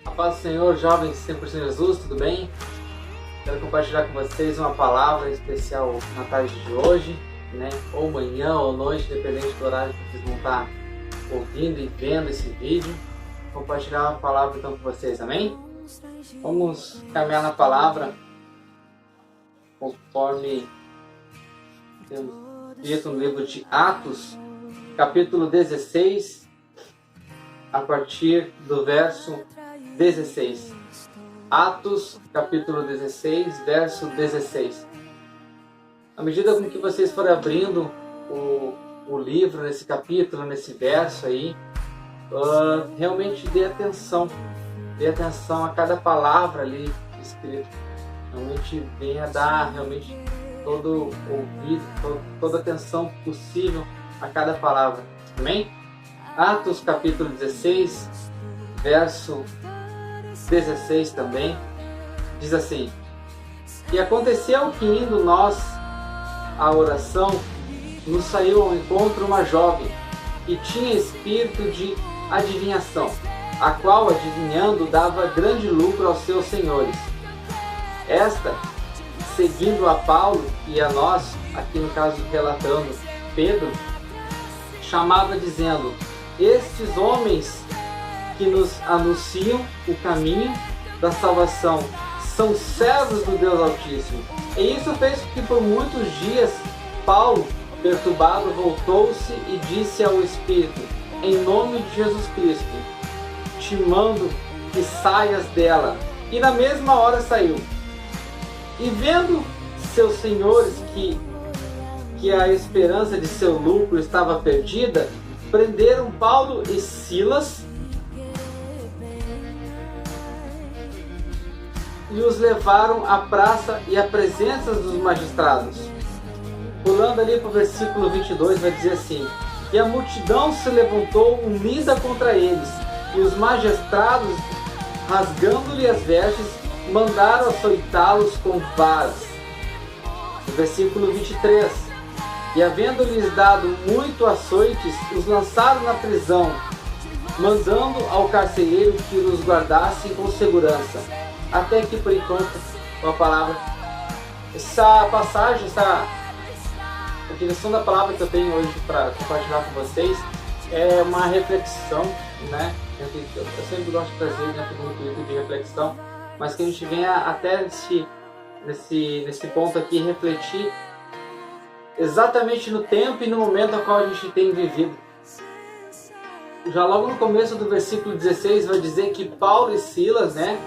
A paz do Senhor, jovens, sempre Senhor Jesus, tudo bem? Quero compartilhar com vocês uma palavra especial na tarde de hoje, né? Ou manhã ou noite, dependente do horário que vocês vão estar ouvindo e vendo esse vídeo. Vou compartilhar uma palavra então com vocês, amém? Vamos caminhar na palavra conforme temos dito no livro de Atos, capítulo 16, a partir do verso 16. Atos, capítulo 16, verso 16. À medida com que vocês forem abrindo o livro, nesse capítulo, nesse verso aí, realmente dê atenção a cada palavra ali escrita. Realmente venha dar todo ouvido, toda a atenção possível a cada palavra. Amém? Atos capítulo 16, verso 16 também, diz assim: E aconteceu que indo nós à oração, nos saiu ao encontro uma jovem que tinha espírito de adivinhação, a qual, adivinhando, dava grande lucro aos seus senhores. Esta, seguindo a Paulo e a nós, aqui no caso relatando Pedro, chamava dizendo: Estes homens que nos anunciam o caminho da salvação são servos do Deus Altíssimo. E isso fez com que por muitos dias Paulo, perturbado, voltou-se e disse ao Espírito: Em nome de Jesus Cristo, te mando que saias dela. E na mesma hora saiu. E vendo seus senhores que a esperança de seu lucro estava perdida, prenderam Paulo e Silas e os levaram à praça e à presença dos magistrados. Pulando ali para o versículo 22, vai dizer assim: E a multidão se levantou unida contra eles, e os magistrados, rasgando-lhe as vestes, mandaram açoitá-los com varas. No versículo 23, E havendo-lhes dado muito açoites, os lançaram na prisão, mandando ao carcereiro que os guardasse com segurança. Até que por enquanto, uma palavra. Essa passagem, a direção da palavra que eu tenho hoje para compartilhar com vocês é uma reflexão, né? Eu sempre gosto de trazer dentro do intuito de reflexão, mas que a gente venha até nesse ponto aqui refletir exatamente no tempo e no momento ao qual a gente tem vivido. Já logo no começo do versículo 16 vai dizer que Paulo e Silas, né?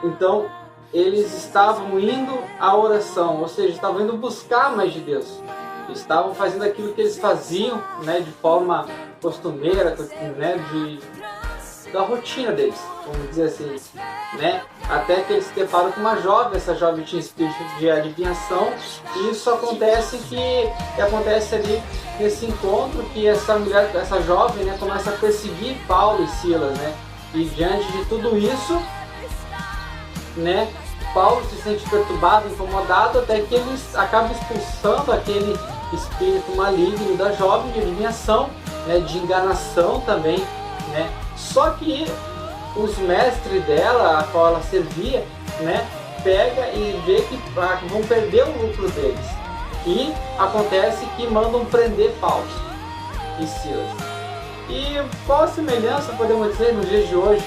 Então, eles estavam indo à oração, ou seja, estavam indo buscar mais de Deus. Estavam fazendo aquilo que eles faziam, né, de forma costumeira, né, da rotina deles, vamos dizer assim, né? Até que eles se deparam com uma jovem, essa jovem tinha espírito de adivinhação, e isso acontece ali nesse encontro, que essa mulher, essa jovem, né, começa a perseguir Paulo e Silas, né? E diante de tudo isso, né, Paulo se sente perturbado, incomodado, até que ele acaba expulsando aquele espírito maligno da jovem de adivinhação, né, de enganação também, né. Só que os mestres dela, a qual ela servia, né, pega e vê que vão perder o lucro deles. E acontece que mandam prender Paulo e Silas. E qual a semelhança, podemos dizer, nos dias de hoje,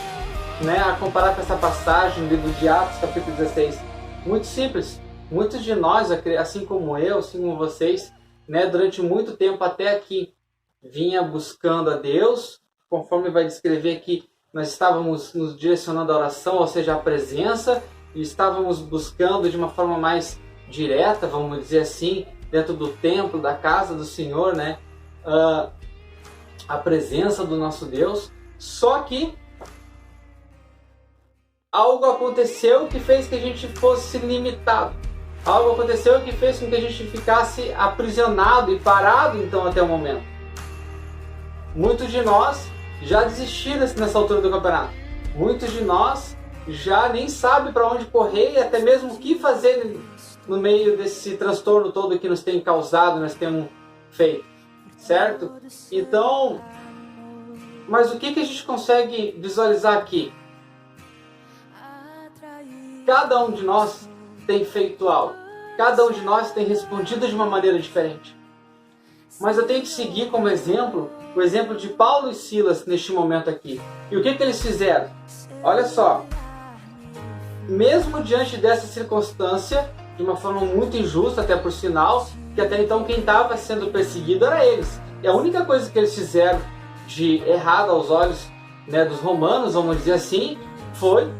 né, a comparar com essa passagem do livro de Atos, capítulo 16? Muito simples. Muitos de nós, assim como eu, assim como vocês, né, durante muito tempo até aqui, vinha buscando a Deus, conforme vai descrever aqui, nós estávamos nos direcionando à oração, ou seja, à presença, e estávamos buscando de uma forma mais direta, vamos dizer assim, dentro do templo, da casa do Senhor, né, a presença do nosso Deus. Só que algo aconteceu que fez que a gente fosse limitado. Algo aconteceu que fez com que a gente ficasse aprisionado e parado então até o momento. Muitos de nós já desistiram nessa altura do campeonato. Muitos de nós já nem sabem para onde correr e até mesmo o que fazer no meio desse transtorno todo que nos tem causado, nós temos feito. Certo? Então, mas o que a gente consegue visualizar aqui? cada um de nós tem feito algo. Cada um de nós tem respondido de uma maneira diferente. Mas eu tenho que seguir como exemplo, o exemplo de Paulo e Silas neste momento aqui. E o que eles fizeram? Olha só. Mesmo diante dessa circunstância, de uma forma muito injusta, até por sinal, que até então quem estava sendo perseguido era eles. E a única coisa que eles fizeram de errado aos olhos, né, dos romanos, vamos dizer assim, foi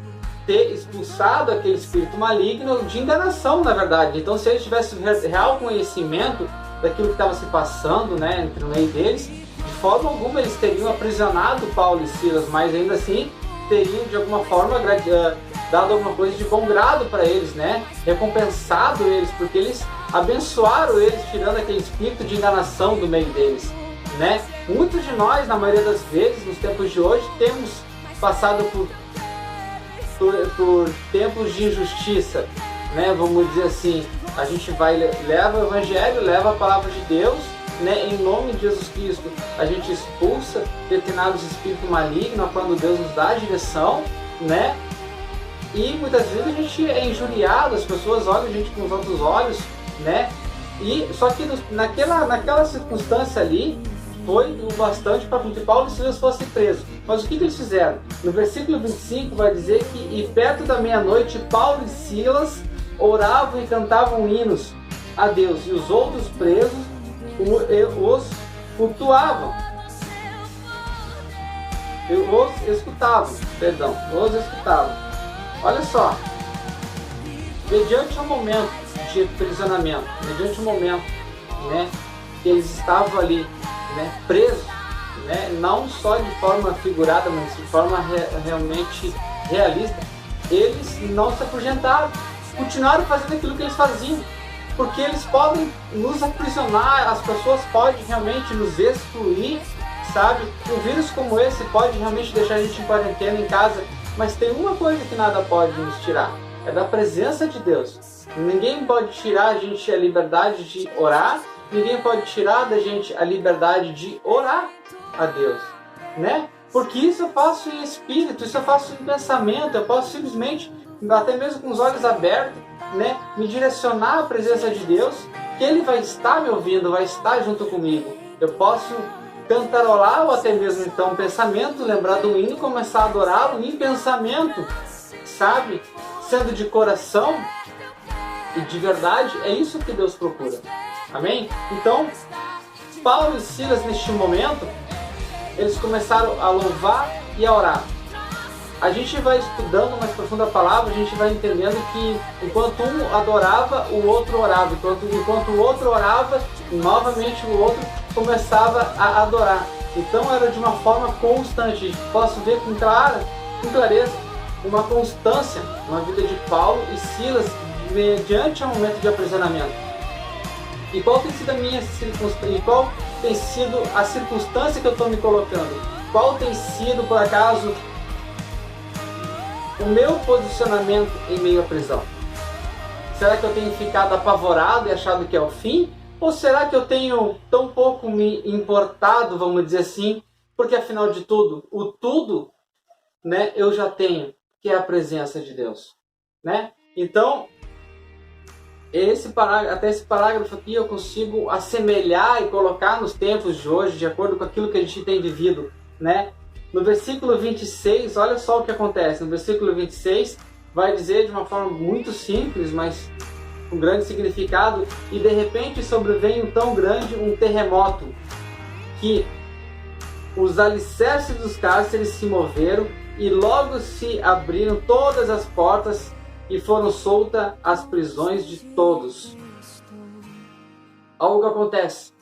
ter expulsado aquele espírito maligno de enganação, na verdade. Então, se eles tivessem real conhecimento daquilo que estava se passando, né, entre o meio deles, de forma alguma eles teriam aprisionado Paulo e Silas, mas ainda assim teriam de alguma forma dado alguma coisa de bom grado para eles, né, recompensado eles, porque eles abençoaram eles, tirando aquele espírito de enganação do meio deles, né. Muitos de nós, na maioria das vezes, nos tempos de hoje, temos passado por tempos de injustiça, né? Vamos dizer assim, a gente leva o Evangelho, leva a palavra de Deus, né? Em nome de Jesus Cristo, a gente expulsa determinados espíritos malignos quando Deus nos dá a direção, né? E muitas vezes a gente é injuriado, as pessoas olham a gente com os outros olhos, né? E só que naquela circunstância ali, foi o bastante para que Paulo e Silas fossem presos. Mas o que eles fizeram? No versículo 25 vai dizer que, e perto da meia-noite, Paulo e Silas oravam e cantavam hinos a Deus, e os outros presos os cultuavam. Os escutavam. Olha só, mediante um momento de aprisionamento, mediante um momento, né, que eles estavam ali, né, presos, né, não só de forma figurada, mas de forma realmente realista, eles não se afugentaram, continuaram fazendo aquilo que eles faziam, porque eles podem nos aprisionar, as pessoas podem realmente nos excluir, sabe? Um vírus como esse pode realmente deixar a gente em quarentena em casa, mas tem uma coisa que nada pode nos tirar, é da presença de Deus. Ninguém pode tirar a gente a liberdade de orar, ninguém pode tirar da gente a liberdade de orar a Deus, né? Porque isso eu faço em espírito, isso eu faço em pensamento, eu posso simplesmente, até mesmo com os olhos abertos, né, me direcionar à presença de Deus, que Ele vai estar me ouvindo, vai estar junto comigo. Eu posso cantarolar ou até mesmo então pensamento, lembrar do hino e começar a adorá-lo em pensamento, sabe? Sendo de coração e de verdade, é isso que Deus procura. Amém? Então, Paulo e Silas neste momento, eles começaram a louvar e a orar. A gente vai estudando mais profunda a palavra, a gente vai entendendo que enquanto um adorava, o outro orava. Enquanto o outro orava, novamente o outro começava a adorar. Então era de uma forma constante. Posso ver com clareza uma constância na vida de Paulo e Silas mediante o momento de aprisionamento. E qual tem sido a minha circunstância? E qual tem sido a circunstância que eu estou me colocando? Qual tem sido, por acaso, o meu posicionamento em meio à prisão? Será que eu tenho ficado apavorado e achado que é o fim? Ou será que eu tenho tão pouco me importado, vamos dizer assim, porque afinal de tudo, o tudo, né, eu já tenho, que é a presença de Deus, né? Então, até esse parágrafo aqui eu consigo assemelhar e colocar nos tempos de hoje, de acordo com aquilo que a gente tem vivido, né? No versículo 26, olha só o que acontece. No versículo 26, vai dizer de uma forma muito simples, mas com grande significado: e de repente sobreveio tão grande um terremoto, que os alicerces dos cárceres se moveram, e logo se abriram todas as portas, e foram soltas as prisões de todos. Algo acontece.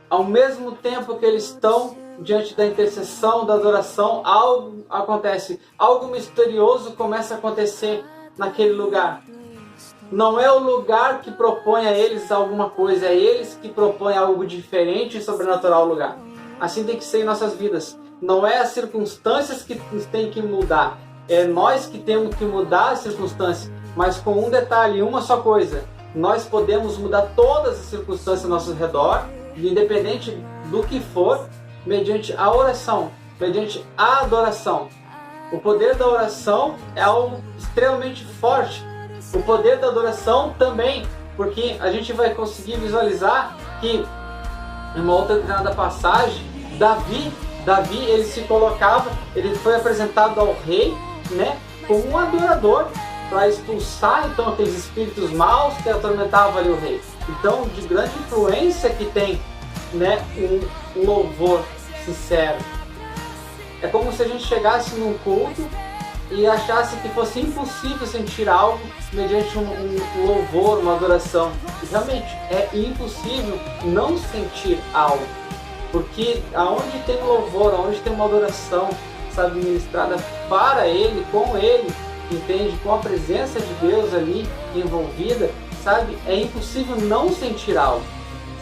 Ao mesmo tempo que eles estão diante da intercessão, da adoração, algo acontece. Algo misterioso começa a acontecer naquele lugar. Não é o lugar que propõe a eles alguma coisa, é eles que propõem algo diferente e sobrenatural ao lugar. Assim tem que ser em nossas vidas. Não é as circunstâncias que nos tem que mudar, é nós que temos que mudar as circunstâncias, mas com um detalhe, uma só coisa: nós podemos mudar todas as circunstâncias ao nosso redor, independente do que for, mediante a oração, mediante a adoração. O poder da oração é algo extremamente forte. O poder da adoração também, porque a gente vai conseguir visualizar que em uma outra determinada passagem, Davi ele se colocava, ele foi apresentado ao rei, né, como um adorador, para expulsar então aqueles espíritos maus que atormentavam ali o rei. Então, de grande influência que tem, né, um louvor sincero. É como se a gente chegasse num culto e achasse que fosse impossível sentir algo mediante um louvor, uma adoração. E realmente é impossível não sentir algo, porque aonde tem louvor, aonde tem uma adoração, sabe, ministrada para Ele, com Ele, entende, com a presença de Deus ali envolvida, sabe, é impossível não sentir algo,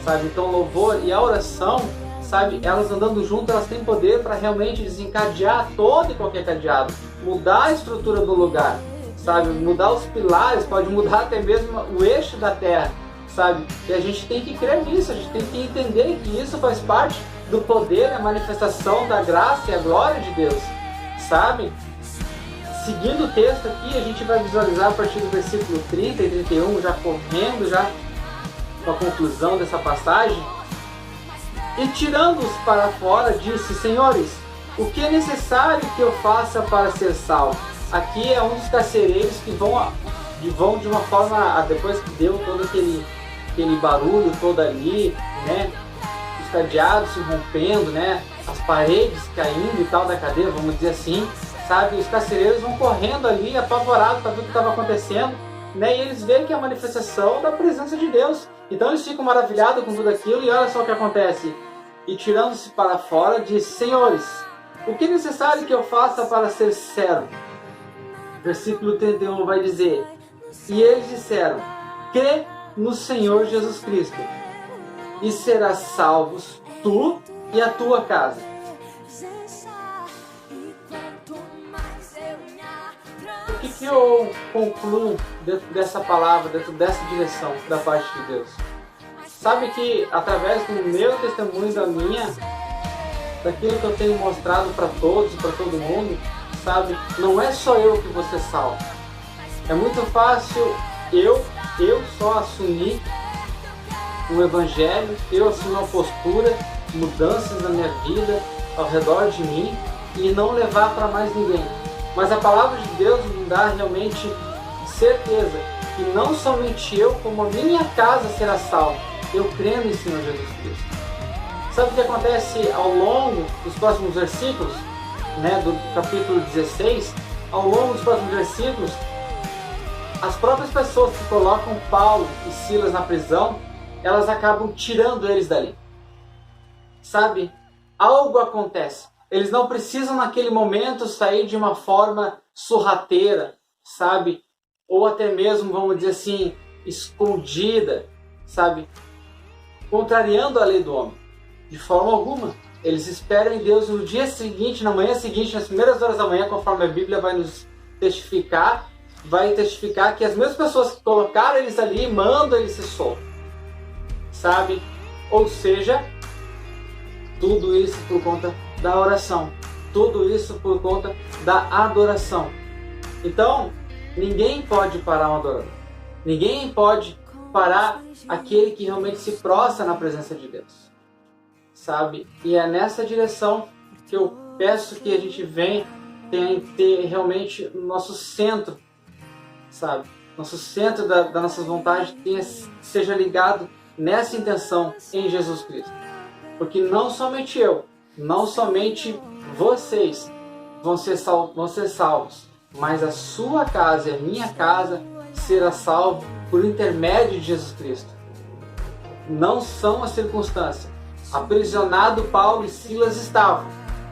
sabe. Então o louvor e a oração, sabe, elas andando juntas, elas têm poder para realmente desencadear todo e qualquer cadeado, mudar a estrutura do lugar, sabe, mudar os pilares, pode mudar até mesmo o eixo da terra, sabe. E a gente tem que crer nisso, a gente tem que entender que isso faz parte do poder, a manifestação da graça e a glória de Deus, sabe. Seguindo o texto aqui, a gente vai visualizar a partir do versículo 30 e 31, já correndo já com a conclusão dessa passagem. E tirando-os para fora, disse: Senhores, o que é necessário que eu faça para ser salvo? Aqui é um dos carcereiros que vão de uma forma, depois que deu todo aquele barulho todo ali, né? Os cadeados se rompendo, né? As paredes caindo e tal da cadeia, vamos dizer assim, sabe? Os carcereiros vão correndo ali, apavorados para ver o que estava acontecendo, né? E eles veem que é a manifestação da presença de Deus. Então eles ficam maravilhados com tudo aquilo e olha só o que acontece. E tirando-se para fora, disse: Senhores, o que é necessário que eu faça para ser servo? Versículo 31 vai dizer: E eles disseram: Crê no Senhor Jesus Cristo, e serás salvos tu e a tua casa. O que eu concluo dentro dessa palavra, dentro dessa direção da parte de Deus? Sabe que através do meu testemunho, daquilo que eu tenho mostrado para todos, para todo mundo, sabe, não é só eu que vou ser salvo. É muito fácil eu só assumir o Evangelho, eu assumir uma postura, mudanças na minha vida, ao redor de mim, e não levar para mais ninguém. Mas a palavra de Deus me dá realmente certeza que não somente eu, como a minha casa será salva, eu crendo em Senhor Jesus Cristo. Sabe o que acontece ao longo dos próximos versículos, né, do capítulo 16? Ao longo dos próximos versículos, as próprias pessoas que colocam Paulo e Silas na prisão, elas acabam tirando eles dali. Sabe? Algo acontece. Eles não precisam naquele momento sair de uma forma sorrateira, sabe? Ou até mesmo, vamos dizer assim, escondida, sabe? Contrariando a lei do homem. De forma alguma. Eles esperam em Deus no dia seguinte, na manhã seguinte, nas primeiras horas da manhã, conforme a Bíblia vai nos testificar, que as mesmas pessoas que colocaram eles ali, mandam eles se soltos. Sabe? Ou seja, tudo isso por conta da oração. Tudo isso por conta da adoração. Então, ninguém pode parar um adorador. Ninguém pode parar aquele que realmente se prostra na presença de Deus. Sabe? E é nessa direção que eu peço que a gente venha ter realmente o nosso centro, sabe? Nosso centro das nossas vontades seja ligado nessa intenção em Jesus Cristo. Porque não somente eu, não somente vocês vão ser salvos, mas a sua casa e a minha casa será salvo por intermédio de Jesus Cristo. Não são as circunstâncias. Aprisionado Paulo e Silas estavam,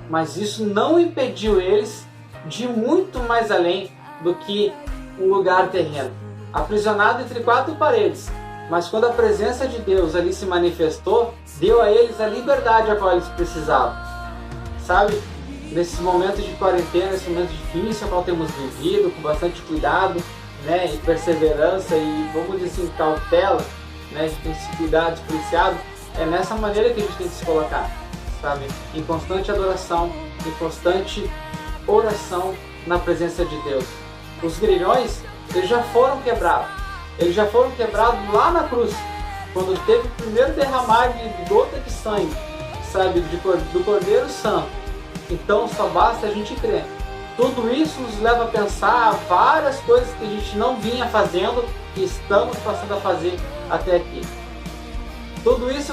mas isso não impediu eles de ir muito mais além do que um lugar terreno. Aprisionado entre quatro paredes, mas quando a presença de Deus ali se manifestou, deu a eles a liberdade a qual eles precisavam. Sabe? Nesse momento de quarentena, nesse momento difícil a qual temos vivido, com bastante cuidado, né, e perseverança e, vamos dizer assim, cautela, né, a gente tem que se cuidar, policiado. É nessa maneira que a gente tem que se colocar, sabe? Em constante adoração, em constante oração na presença de Deus. Os grilhões, eles já foram quebrados. Eles já foram quebrados lá na cruz, quando teve o primeiro derramar de gota de sangue, sabe, do Cordeiro Santo. Então só basta a gente crer. Tudo isso nos leva a pensar várias coisas que a gente não vinha fazendo e estamos passando a fazer até aqui. Tudo isso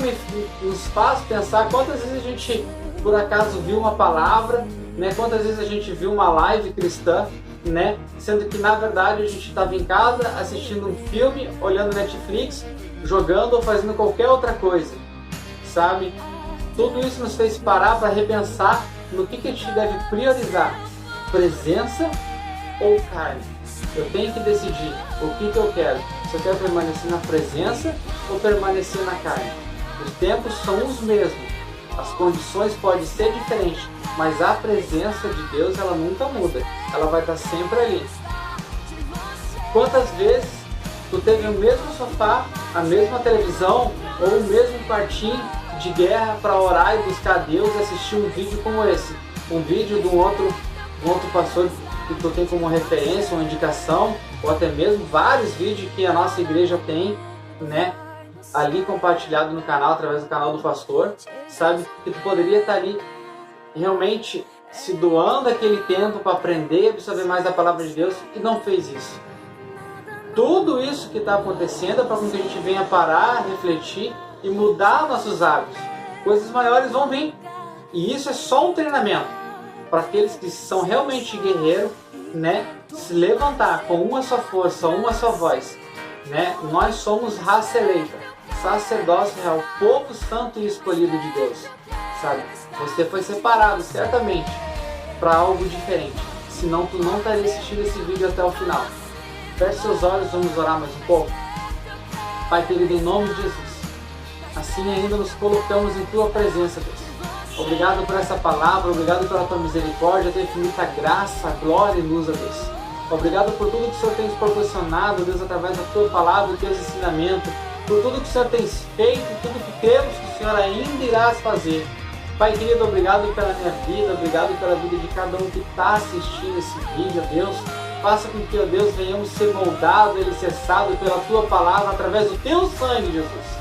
nos faz pensar quantas vezes a gente, por acaso, viu uma palavra, né? Quantas vezes a gente viu uma live cristã, né? Sendo que na verdade a gente estava em casa assistindo um filme, olhando Netflix, jogando ou fazendo qualquer outra coisa, sabe? Tudo isso nos fez parar para repensar no que a gente deve priorizar, presença ou carne. Eu tenho que decidir o que eu quero, se eu quero permanecer na presença ou permanecer na carne. Os tempos são os mesmos, as condições podem ser diferentes, mas a presença de Deus ela nunca muda, ela vai estar sempre ali. Quantas vezes tu teve o mesmo sofá, a mesma televisão ou o mesmo quartinho de guerra para orar e buscar Deus e assistir um vídeo como esse? Um vídeo de um outro pastor que tu tem como referência, uma indicação, ou até mesmo vários vídeos que a nossa igreja tem, né, ali compartilhado no canal, através do canal do pastor, sabe, que tu poderia estar ali realmente se doando aquele tempo para aprender e absorver mais a palavra de Deus e não fez isso. Tudo isso que está acontecendo é para que a gente venha parar, refletir e mudar nossos hábitos. Coisas maiores vão vir. E isso é só um treinamento para aqueles que são realmente guerreiros, né, se levantar com uma só força, uma só voz, né? Nós somos raça eleita, sacerdócio real, povo santo e escolhido de Deus, sabe? Você foi separado certamente para algo diferente, senão tu não estaria assistindo esse vídeo até o final. Feche seus olhos, vamos orar mais um pouco. Pai querido, em nome de Jesus, assim ainda nos colocamos em tua presença, Deus. Obrigado por essa palavra, obrigado pela tua misericórdia, tua infinita graça, glória e luz, ó Deus. Obrigado por tudo que o Senhor tem nos proporcionado, Deus, através da tua palavra e teus ensinamentos, por tudo que o Senhor tem feito, tudo que cremos que o Senhor ainda irás fazer. Pai querido, obrigado pela minha vida, obrigado pela vida de cada um que está assistindo esse vídeo, ó Deus. Faça com que, ó Deus, venhamos ser moldados e alicerçados pela tua palavra através do teu sangue, Jesus.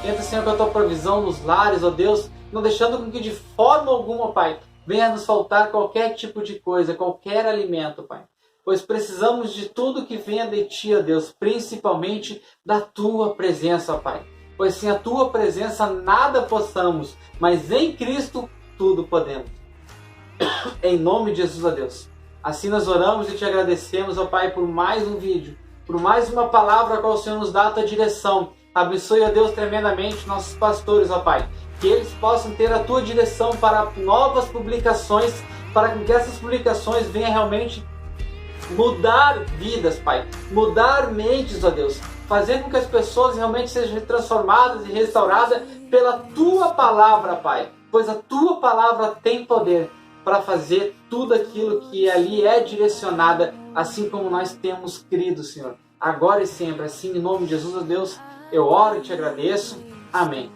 Entra, Senhor, com a tua provisão nos lares, ó Deus, não deixando com que de forma alguma, Pai, venha nos faltar qualquer tipo de coisa, qualquer alimento, Pai. Pois precisamos de tudo que venha de Ti, ó Deus, principalmente da Tua presença, ó Pai. Pois sem a Tua presença nada possamos, mas em Cristo tudo podemos. Em nome de Jesus, ó Deus. Assim nós oramos e Te agradecemos, ó Pai, por mais um vídeo, por mais uma palavra a qual o Senhor nos dá a Tua direção. Abençoe, ó Deus, tremendamente nossos pastores, ó Pai. Que eles possam ter a Tua direção para novas publicações, para que essas publicações venham realmente mudar vidas, Pai. Mudar mentes, ó Deus. Fazer com que as pessoas realmente sejam transformadas e restauradas pela Tua palavra, Pai. Pois a Tua palavra tem poder para fazer tudo aquilo que ali é direcionada, assim como nós temos crido, Senhor. Agora e sempre, assim, em nome de Jesus, ó Deus, eu oro e Te agradeço. Amém.